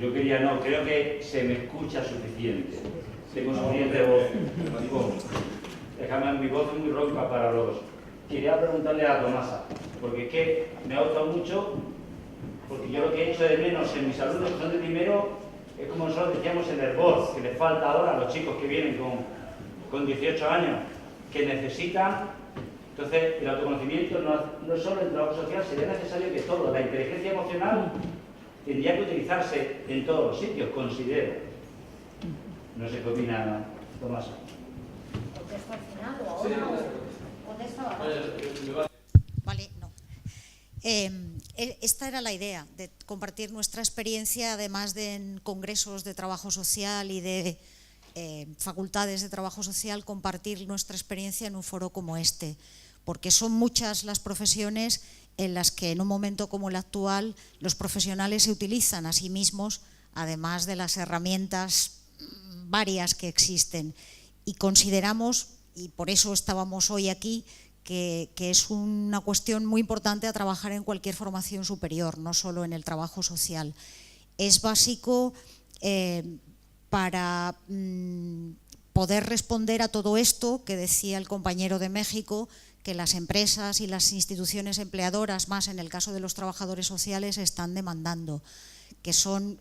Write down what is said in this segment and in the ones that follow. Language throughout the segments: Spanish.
Yo quería, no, creo que se me escucha suficiente. Tengo suficiente voz. Déjame, mi voz es muy ronca para los... Quería preguntarle a Tomasa, porque es que me ha gustado mucho, porque yo lo que he hecho de menos en mis alumnos que son de primero es como nosotros decíamos el hervor, que les falta ahora a los chicos que vienen con 18 años, que necesitan. Entonces, el autoconocimiento no solo en trabajo social, sería necesario que todo, la inteligencia emocional tendría que utilizarse en todos los sitios, considero. No sé qué opina Tomás. ¿Contesta al final o ahora o contesta ahora? Vale, no. Esta era la idea, de compartir nuestra experiencia, además de en congresos de trabajo social y de facultades de trabajo social, compartir nuestra experiencia en un foro como este, porque son muchas las profesiones en las que en un momento como el actual los profesionales se utilizan a sí mismos, además de las herramientas varias que existen, y consideramos, y por eso estábamos hoy aquí, que es una cuestión muy importante a trabajar en cualquier formación superior, no solo en el trabajo social. Es básico para poder responder a todo esto que decía el compañero de México, que las empresas y las instituciones empleadoras, más en el caso de los trabajadores sociales, están demandando, que son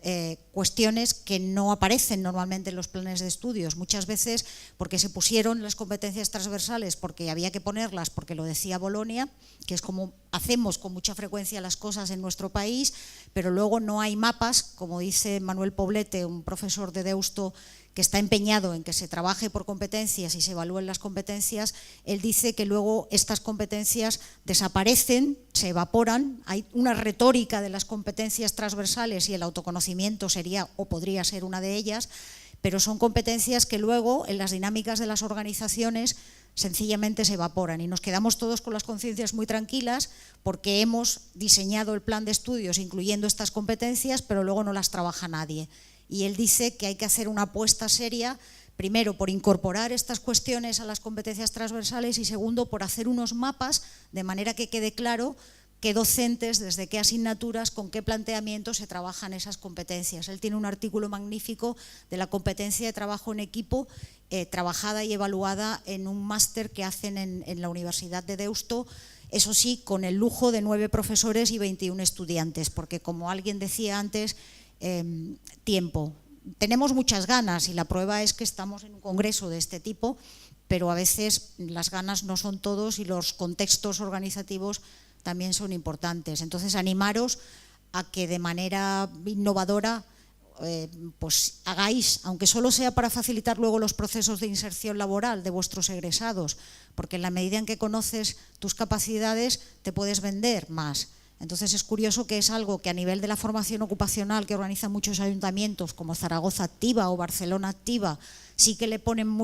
cuestiones que no aparecen normalmente en los planes de estudios, muchas veces porque se pusieron las competencias transversales porque había que ponerlas, porque lo decía Bolonia, que es como hacemos con mucha frecuencia las cosas en nuestro país, pero luego no hay mapas, como dice Manuel Poblete, un profesor de Deusto, que está empeñado en que se trabaje por competencias y se evalúen las competencias. Él dice que luego estas competencias desaparecen, se evaporan, hay una retórica de las competencias transversales y el autoconocimiento sería o podría ser una de ellas, pero son competencias que luego en las dinámicas de las organizaciones sencillamente se evaporan y nos quedamos todos con las conciencias muy tranquilas porque hemos diseñado el plan de estudios incluyendo estas competencias, pero luego no las trabaja nadie. Y él dice que hay que hacer una apuesta seria, primero por incorporar estas cuestiones a las competencias transversales y segundo por hacer unos mapas de manera que quede claro qué docentes, desde qué asignaturas, con qué planteamientos se trabajan esas competencias. Él tiene un artículo magnífico de la competencia de trabajo en equipo trabajada y evaluada en un máster que hacen en la Universidad de Deusto, eso sí, con el lujo de 9 profesores y 21 estudiantes, porque como alguien decía antes, tiempo. Tenemos muchas ganas y la prueba es que estamos en un congreso de este tipo, pero a veces las ganas no son todos y los contextos organizativos también son importantes. Entonces, animaros a que de manera innovadora pues hagáis, aunque solo sea para facilitar luego los procesos de inserción laboral de vuestros egresados, porque en la medida en que conoces tus capacidades te puedes vender más. Entonces es curioso que es algo que a nivel de la formación ocupacional que organizan muchos ayuntamientos como Zaragoza Activa o Barcelona Activa, sí que le ponen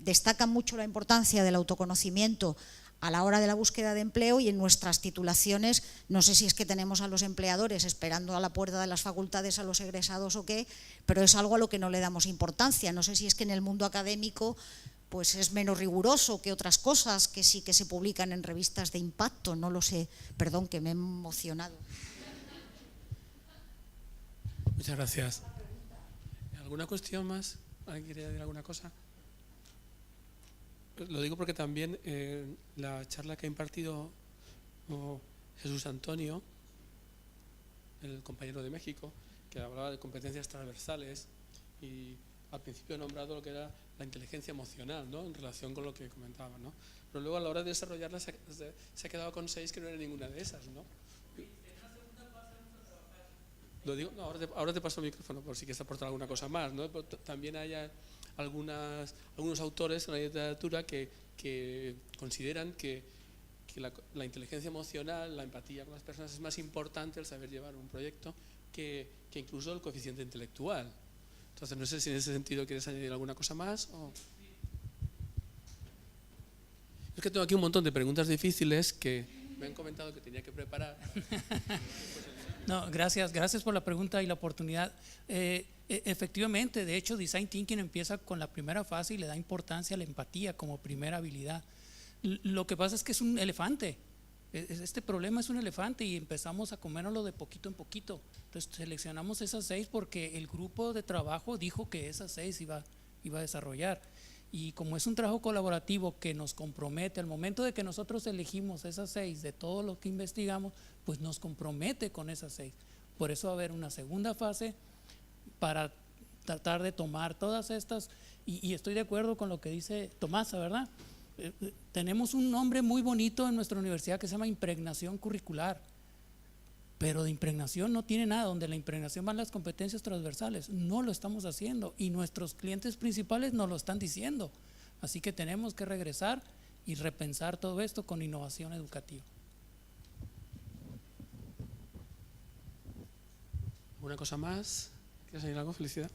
destacan mucho la importancia del autoconocimiento a la hora de la búsqueda de empleo, y en nuestras titulaciones, no sé si es que tenemos a los empleadores esperando a la puerta de las facultades a los egresados o qué, pero es algo a lo que no le damos importancia. No sé si es que en el mundo académico pues es menos riguroso que otras cosas que sí que se publican en revistas de impacto, no lo sé. Perdón, que me he emocionado. Muchas gracias. ¿Alguna cuestión más? ¿Alguien quiere decir alguna cosa? Lo digo porque también la charla que ha impartido Jesús Antonio, el compañero de México, que hablaba de competencias transversales y al principio he nombrado lo que era la inteligencia emocional, ¿no?, en relación con lo que comentaba, ¿no? Pero luego a la hora de desarrollarla se ha quedado con 6 que no era ninguna de esas, ¿no? Lo digo, no, ahora te paso el micrófono por si quieres aportar alguna cosa más, ¿no? Pero también hay algunos autores en la literatura que consideran que la inteligencia emocional, la empatía con las personas es más importante el saber llevar un proyecto que incluso el coeficiente intelectual. Entonces, no sé si en ese sentido quieres añadir alguna cosa más. Es que tengo aquí un montón de preguntas difíciles que me han comentado que tenía que preparar. No, gracias por la pregunta y la oportunidad. Efectivamente, de hecho, Design Thinking empieza con la primera fase y le da importancia a la empatía como primera habilidad. Lo que pasa es que es un elefante. Este problema es un elefante y empezamos a comérnoslo de poquito en poquito. Entonces seleccionamos esas 6 porque el grupo de trabajo dijo que esas 6 iba a desarrollar. Y como es un trabajo colaborativo que nos compromete, al momento de que nosotros elegimos esas 6 de todo lo que investigamos, pues nos compromete con esas 6. Por eso va a haber una segunda fase para tratar de tomar todas estas, y estoy de acuerdo con lo que dice Tomasa, ¿verdad? Tenemos un nombre muy bonito en nuestra universidad que se llama impregnación curricular, pero de impregnación no tiene nada. Donde la impregnación van las competencias transversales, no lo estamos haciendo y nuestros clientes principales nos lo están diciendo. Así que tenemos que regresar y repensar todo esto con innovación educativa. ¿Una cosa más? ¿Quieres añadir algo, Felicidad?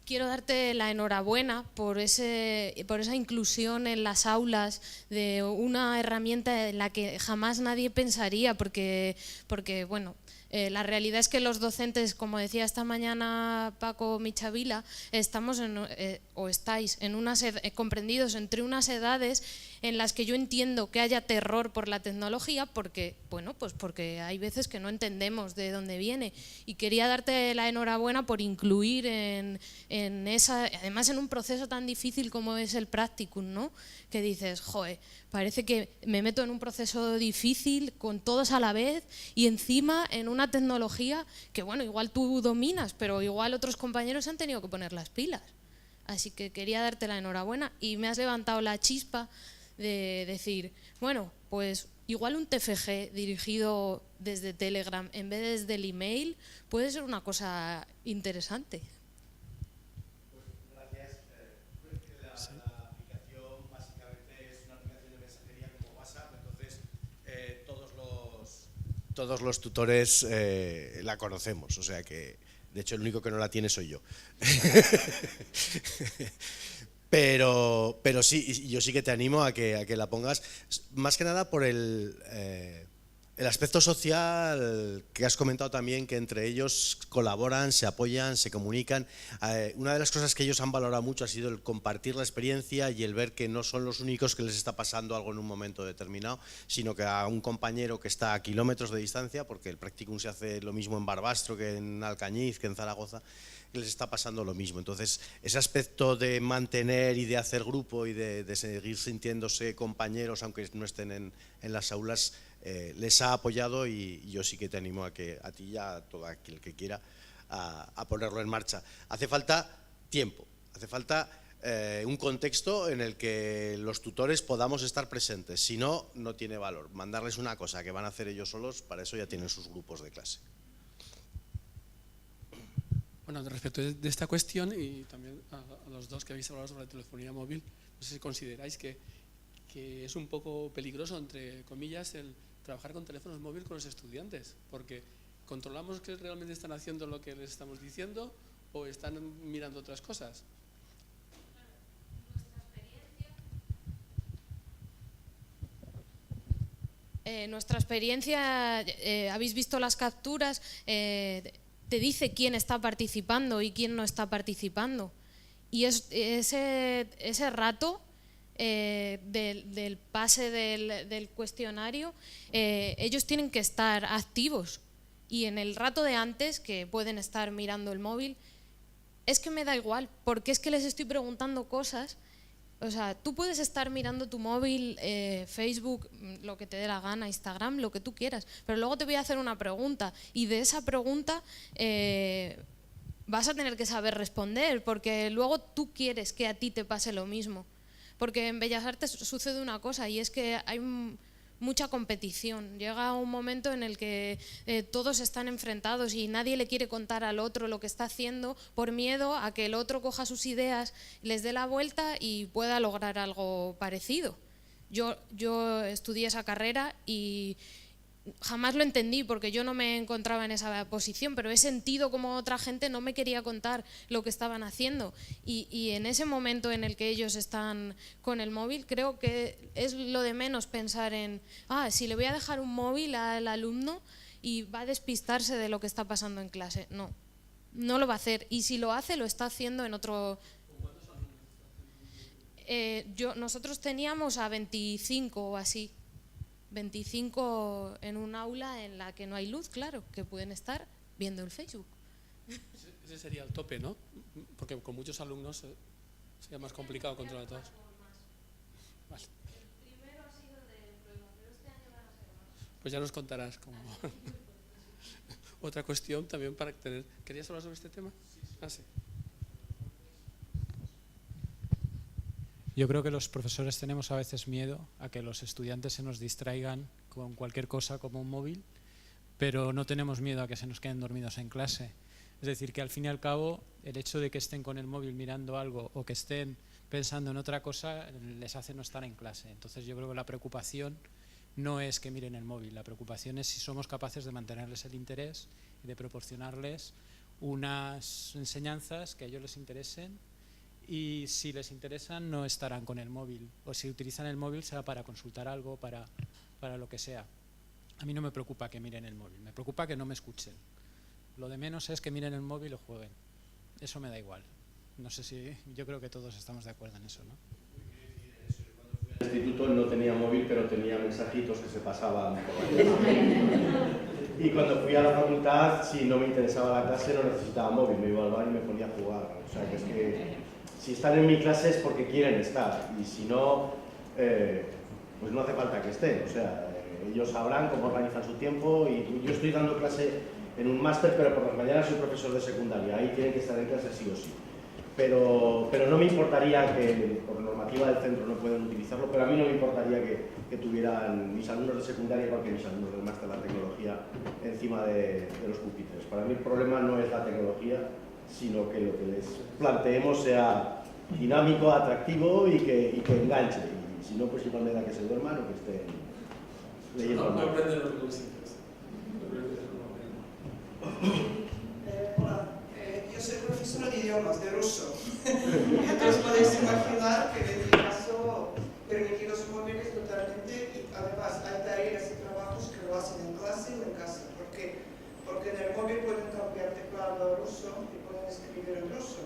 Quiero darte la enhorabuena por esa inclusión en las aulas de una herramienta en la que jamás nadie pensaría, porque bueno, la realidad es que los docentes, como decía esta mañana Paco Michavila, estamos estáis comprendidos entre unas edades en las que yo entiendo que haya terror por la tecnología, porque hay veces que no entendemos de dónde viene, y quería darte la enhorabuena por incluir en esa, además en un proceso tan difícil como es el practicum, ¿no? Que dices, joder, parece que me meto en un proceso difícil con todos a la vez y encima en una tecnología que, bueno, igual tú dominas, pero igual otros compañeros han tenido que poner las pilas. Así que quería darte la enhorabuena y me has levantado la chispa de decir, bueno, pues igual un TFG dirigido desde Telegram en vez de desde el email puede ser una cosa interesante. La aplicación básicamente es una aplicación de mensajería como WhatsApp, entonces todos los tutores la conocemos, o sea que de hecho el único que no la tiene soy yo. Pero sí, yo sí que te animo a que la pongas, más que nada por el aspecto social que has comentado también, que entre ellos colaboran, se apoyan, se comunican. Una de las cosas que ellos han valorado mucho ha sido el compartir la experiencia y el ver que no son los únicos que les está pasando algo en un momento determinado, sino que a un compañero que está a kilómetros de distancia, porque el practicum se hace lo mismo en Barbastro que en Alcañiz, que en Zaragoza, les está pasando lo mismo. Entonces, ese aspecto de mantener y de hacer grupo y de seguir sintiéndose compañeros, aunque no estén en las aulas, les ha apoyado, y yo sí que te animo a ti y a todo aquel que quiera a ponerlo en marcha. Hace falta tiempo, hace falta un contexto en el que los tutores podamos estar presentes. Si no, no tiene valor. Mandarles una cosa que van a hacer ellos solos, para eso ya tienen sus grupos de clase. Bueno, respecto de esta cuestión y también a los dos que habéis hablado sobre la telefonía móvil, no sé si consideráis que es un poco peligroso, entre comillas, el trabajar con teléfonos móviles con los estudiantes, porque controlamos que realmente están haciendo lo que les estamos diciendo o están mirando otras cosas. Nuestra experiencia, habéis visto las capturas, te dice quién está participando y quién no está participando. Y ese rato del pase del cuestionario, ellos tienen que estar activos. Y en el rato de antes, que pueden estar mirando el móvil, es que me da igual, porque es que les estoy preguntando cosas. O sea, tú puedes estar mirando tu móvil, Facebook, lo que te dé la gana, Instagram, lo que tú quieras, pero luego te voy a hacer una pregunta y de esa pregunta vas a tener que saber responder, porque luego tú quieres que a ti te pase lo mismo. Porque en Bellas Artes sucede una cosa, y es que hay mucha competición. Llega un momento en el que todos están enfrentados y nadie le quiere contar al otro lo que está haciendo por miedo a que el otro coja sus ideas, les dé la vuelta y pueda lograr algo parecido. Yo estudié esa carrera y jamás lo entendí, porque yo no me encontraba en esa posición, pero he sentido como otra gente no me quería contar lo que estaban haciendo, y en ese momento en el que ellos están con el móvil, creo que es lo de menos pensar en si le voy a dejar un móvil al alumno y va a despistarse de lo que está pasando en clase. No lo va a hacer, y si lo hace, lo está haciendo en otro. nosotros teníamos a 25 o así. 25 en un aula en la que no hay luz, claro, que pueden estar viendo el Facebook. Ese sería el tope, ¿no? Porque con muchos alumnos sería más complicado controlar a todos. Vale. El primero ha sido de prueba, pero este año van a ser más. Pues ya nos contarás cómo. Otra cuestión también para tener... ¿Querías hablar sobre este tema? Ah, sí. Yo creo que los profesores tenemos a veces miedo a que los estudiantes se nos distraigan con cualquier cosa como un móvil, pero no tenemos miedo a que se nos queden dormidos en clase. Es decir, que al fin y al cabo el hecho de que estén con el móvil mirando algo o que estén pensando en otra cosa les hace no estar en clase. Entonces yo creo que la preocupación no es que miren el móvil, la preocupación es si somos capaces de mantenerles el interés y de proporcionarles unas enseñanzas que a ellos les interesen, y si les interesan no estarán con el móvil, o si utilizan el móvil será para consultar algo, para lo que sea. A mí no me preocupa que miren el móvil, me preocupa que no me escuchen. Lo de menos es que miren el móvil o jueguen, eso me da igual. No sé si, yo creo que todos estamos de acuerdo en eso, ¿no? En el instituto no tenía móvil, pero tenía mensajitos que se pasaban por ahí. Y cuando fui a la facultad, si no me interesaba la clase, no necesitaba móvil, me iba al baño y me ponía a jugar. O sea, que es que si están en mi clase es porque quieren estar, y si no, pues no hace falta que estén. O sea, ellos sabrán cómo organizan su tiempo, y yo estoy dando clase en un máster, pero por las mañanas soy profesor de secundaria, ahí tienen que estar en clase sí o sí. Pero no me importaría que, por normativa del centro no pueden utilizarlo, pero a mí no me importaría que tuvieran mis alumnos de secundaria, igual que mis alumnos del máster, la tecnología encima de los pupitres. Para mí el problema no es la tecnología, sino que lo que les planteemos sea dinámico, atractivo y que enganche. Y si no, pues igual me da que se duerman o que estén leyendo. No aprenden los músicos. Hola, yo soy profesora de idiomas, de ruso. Entonces podéis imaginar que en mi caso permití los móviles totalmente, y además hay tareas y trabajos que lo hacen en clase o en casa. Porque en el móvil pueden cambiar teclado a ruso y pueden escribir en ruso.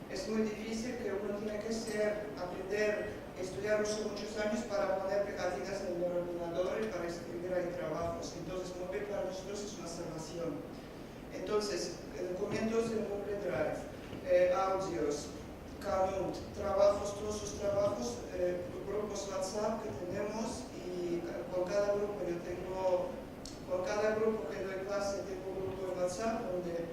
Es muy difícil, que uno tiene que estudiar ruso muchos años para poner pegatinas en el ordenador y para escribir ahí trabajos. Entonces, móvil para nosotros es una salvación. Entonces, documentos en Google Drive, audios, Canut, trabajos, todos sus trabajos, grupos WhatsApp que tenemos, y con cada grupo con cada grupo que doy clase tengo un grupo de WhatsApp donde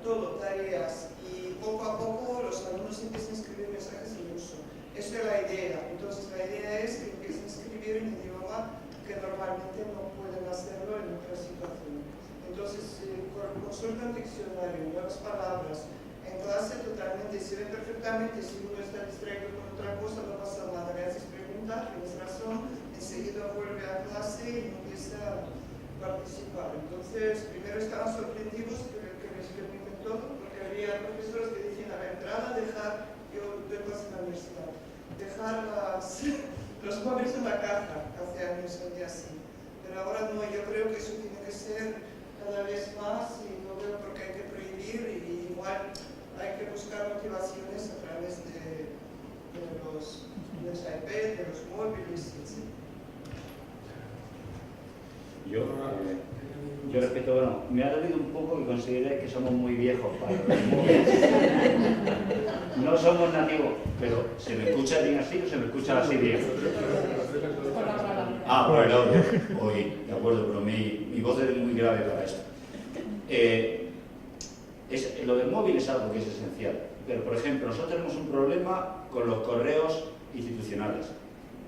todo, tareas, y poco a poco los alumnos empiezan a escribir mensajes en ruso. Esa es la idea. Entonces la idea es que empiecen a escribir en idioma que normalmente no pueden hacerlo en otras situaciones. Entonces consultan diccionario, nuevas palabras. En clase totalmente, se ve perfectamente, si uno está distraído con otra cosa no pasa nada, le haces preguntar, tienes razón, enseguida vuelve a clase y empieza a participar. Entonces, primero estaban sorprendidos que les permiten todo, porque había profesores que decían a la entrada yo doy clase en la universidad, dejar los móviles en la caja, hace años había así. Pero ahora no, yo creo que eso tiene que ser cada vez más, y no veo por qué hay que prohibir, y igual hay que buscar motivaciones a través de los iPads, de los móviles, etc. Yo respeto, bueno, me ha dolido un poco que considere que somos muy viejos para los móviles. No somos nativos, pero ¿se me escucha bien así o se me escucha así bien? Ah, bueno, hoy, de acuerdo, pero mi voz es muy grave para esto. Lo del móvil es algo que es esencial, pero por ejemplo, nosotros tenemos un problema con los correos institucionales,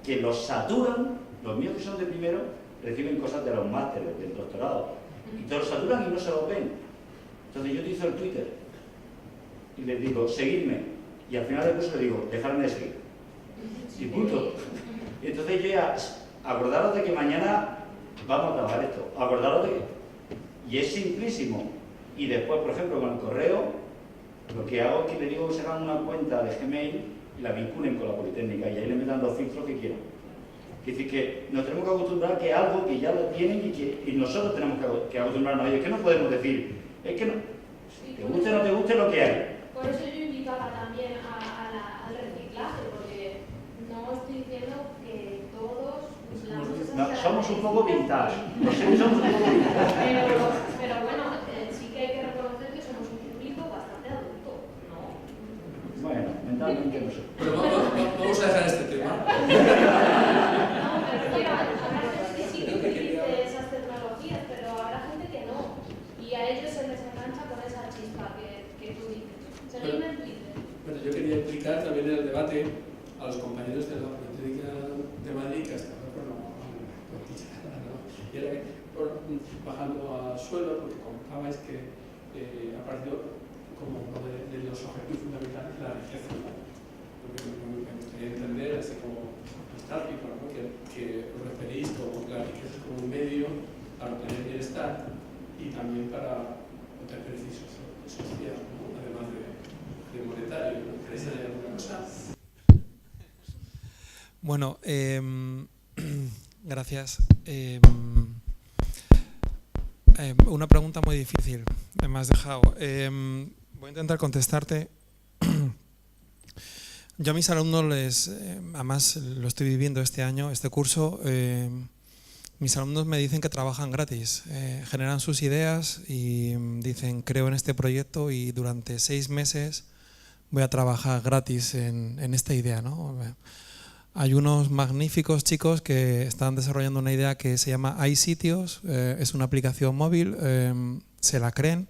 que los saturan. Los míos que son de primero reciben cosas de los másteres, del doctorado, y todos los saturan y no se los ven. Entonces yo utilizo el Twitter y les digo, seguidme, y al final del curso les digo, dejarme de seguir, y punto. Y entonces yo ya, acordaros de que mañana vamos a trabajar esto, acordaros de que... Y es simplísimo. Y después, por ejemplo, con el correo, lo que hago es que le digo que se hagan una cuenta de Gmail y la vinculen con la Politécnica, y ahí le metan los filtros que quieran. Es decir, que nos tenemos que acostumbrar que algo que ya lo tienen y nosotros tenemos que acostumbrarnos a ello. Es que no podemos decir, es que no, te guste o no te guste lo que hay. Por eso yo invitaba también al reciclaje, porque somos un poco vintage. Los seis somos un poco vintage. Pero bueno, sí que hay que reconocer que somos un público bastante adulto, ¿no? Bueno, mentalmente no sé. Pero vamos a dejar este tema. No, pero mira, habrá gente que sí que utilice esas tecnologías, pero habrá gente que no. Y a ellos se les engancha con esa chispa que tú dices. Seguidme en Twitter. Bueno, yo quería implicar también en el debate a los compañeros de la Politécnica de Madrid que hasta ahora y era bajando al suelo porque comentabais que ha parecido como uno de los objetivos fundamentales la riqueza. Porque me gustaría entender, así como nostálgico, ¿no? que os referís como la riqueza como un medio para obtener bienestar y también para obtener beneficios sociales, ¿no? Además de monetario. ¿No? ¿Queréis añadir alguna cosa? Bueno, gracias. Una pregunta muy difícil me has dejado. Voy a intentar contestarte. Yo a mis alumnos además lo estoy viviendo este año, este curso, mis alumnos me dicen que trabajan gratis, generan sus ideas y dicen creo en este proyecto y durante 6 meses voy a trabajar gratis en esta idea, ¿no? Hay unos magníficos chicos que están desarrollando una idea que se llama iSitios, es una aplicación móvil, se la creen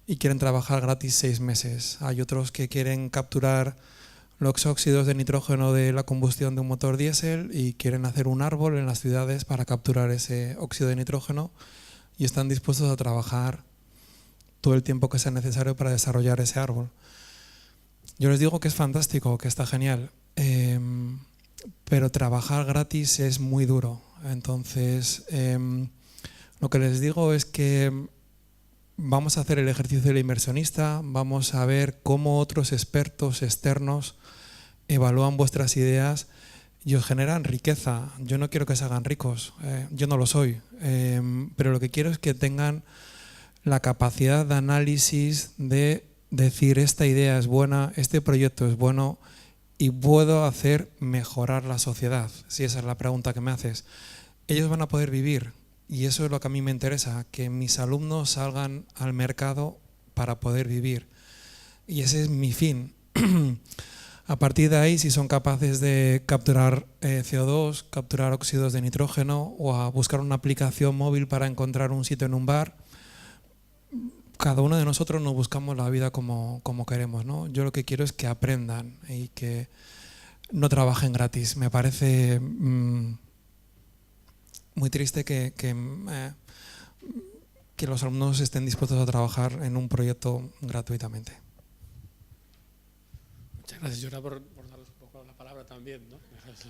y quieren trabajar gratis 6 meses. Hay otros que quieren capturar los óxidos de nitrógeno de la combustión de un motor diésel y quieren hacer un árbol en las ciudades para capturar ese óxido de nitrógeno y están dispuestos a trabajar todo el tiempo que sea necesario para desarrollar ese árbol. Yo les digo que es fantástico, que está genial. Pero trabajar gratis es muy duro. Entonces, lo que les digo es que vamos a hacer el ejercicio del inversionista, vamos a ver cómo otros expertos externos evalúan vuestras ideas y os generan riqueza. Yo no quiero que se hagan ricos, yo no lo soy, pero lo que quiero es que tengan la capacidad de análisis de decir esta idea es buena, este proyecto es bueno, y puedo hacer mejorar la sociedad, si esa es la pregunta que me haces. Ellos van a poder vivir y eso es lo que a mí me interesa, que mis alumnos salgan al mercado para poder vivir. Y ese es mi fin. A partir de ahí, si son capaces de capturar CO2, capturar óxidos de nitrógeno o a buscar una aplicación móvil para encontrar un sitio en un bar, cada uno de nosotros nos buscamos la vida como queremos, ¿no? Yo lo que quiero es que aprendan y que no trabajen gratis. Me parece muy triste que los alumnos estén dispuestos a trabajar en un proyecto gratuitamente. Muchas gracias, Yura, por darnos un poco la palabra también, ¿no?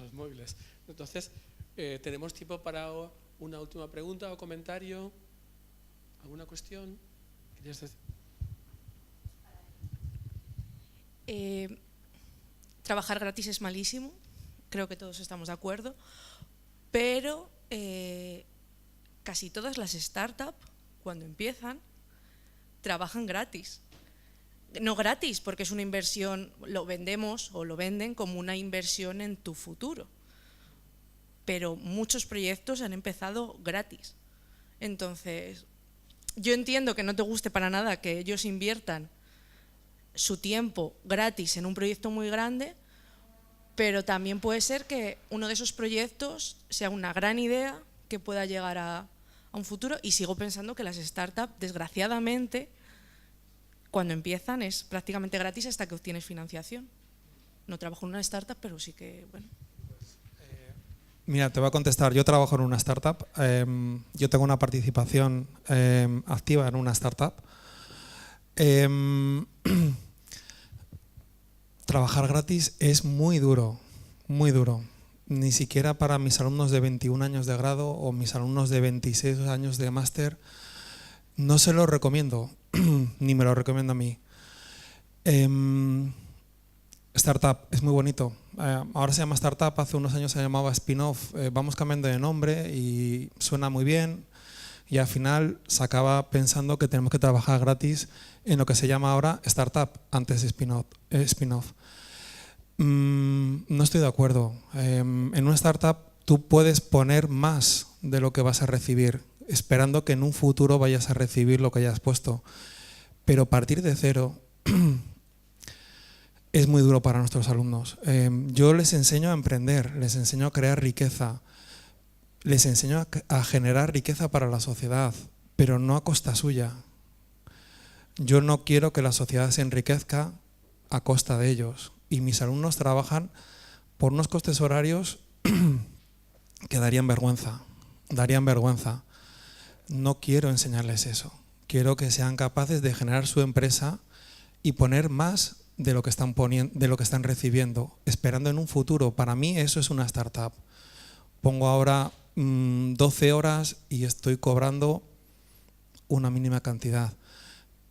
Los móviles. Entonces, tenemos tiempo para una última pregunta o comentario. ¿Alguna cuestión? Trabajar gratis es malísimo, creo que todos estamos de acuerdo, pero casi todas las startups, cuando empiezan, trabajan gratis. No gratis, porque es una inversión, lo vendemos o lo venden como una inversión en tu futuro, pero muchos proyectos han empezado gratis. Entonces, yo entiendo que no te guste para nada que ellos inviertan su tiempo gratis en un proyecto muy grande, pero también puede ser que uno de esos proyectos sea una gran idea que pueda llegar a un futuro, y sigo pensando que las startups, desgraciadamente, cuando empiezan es prácticamente gratis hasta que obtienes financiación. No trabajo en una startup, pero sí que, bueno. Mira, te voy a contestar. Yo trabajo en una startup. Yo tengo una participación activa en una startup. Trabajar gratis es muy duro, muy duro. Ni siquiera para mis alumnos de 21 años de grado o mis alumnos de 26 años de máster. No se lo recomiendo, ni me lo recomiendo a mí. Startup es muy bonito. Ahora se llama startup, hace unos años se llamaba spin-off. Vamos cambiando de nombre y suena muy bien, y al final se acaba pensando que tenemos que trabajar gratis en lo que se llama ahora startup, antes spin-off. No estoy de acuerdo. En una startup tú puedes poner más de lo que vas a recibir, esperando que en un futuro vayas a recibir lo que hayas puesto. Pero partir de cero es muy duro para nuestros alumnos. Yo les enseño a emprender, les enseño a crear riqueza, les enseño a generar riqueza para la sociedad, pero no a costa suya. Yo no quiero que la sociedad se enriquezca a costa de ellos. Y mis alumnos trabajan por unos costes horarios que darían vergüenza. No quiero enseñarles eso. Quiero que sean capaces de generar su empresa y poner más de lo que están poniendo, de lo que están recibiendo, esperando en un futuro. Para mí eso es una startup. Pongo ahora 12 horas y estoy cobrando una mínima cantidad,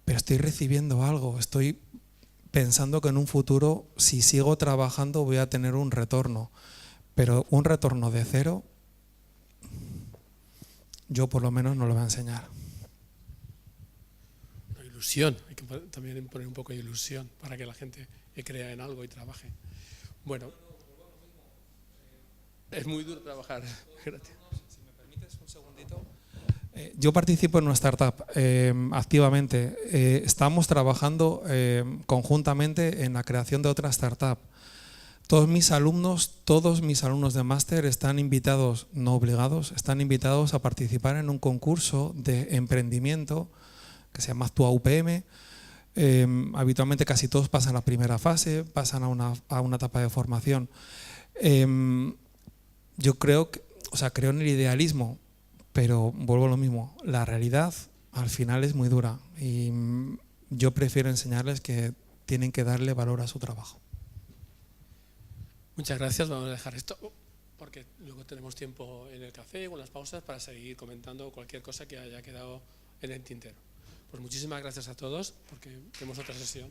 pero estoy recibiendo algo, estoy pensando que en un futuro, si sigo trabajando, voy a tener un retorno, pero un retorno de cero, yo por lo menos no lo voy a enseñar. Ilusión, hay que también poner un poco de ilusión para que la gente crea en algo y trabaje. Bueno, es muy duro trabajar. Gracias. Si me permites un segundito. Yo participo en una startup activamente. Estamos trabajando conjuntamente en la creación de otra startup. Todos mis alumnos de máster están invitados, no obligados, están invitados a participar en un concurso de emprendimiento que se llama Actúa UPM. Habitualmente casi todos pasan la primera fase, pasan a una etapa de formación. Yo creo en el idealismo, pero vuelvo a lo mismo, la realidad al final es muy dura y yo prefiero enseñarles que tienen que darle valor a su trabajo. Muchas gracias, vamos a dejar esto porque luego tenemos tiempo en el café o en las pausas para seguir comentando cualquier cosa que haya quedado en el tintero. Pues muchísimas gracias a todos porque tenemos otra sesión.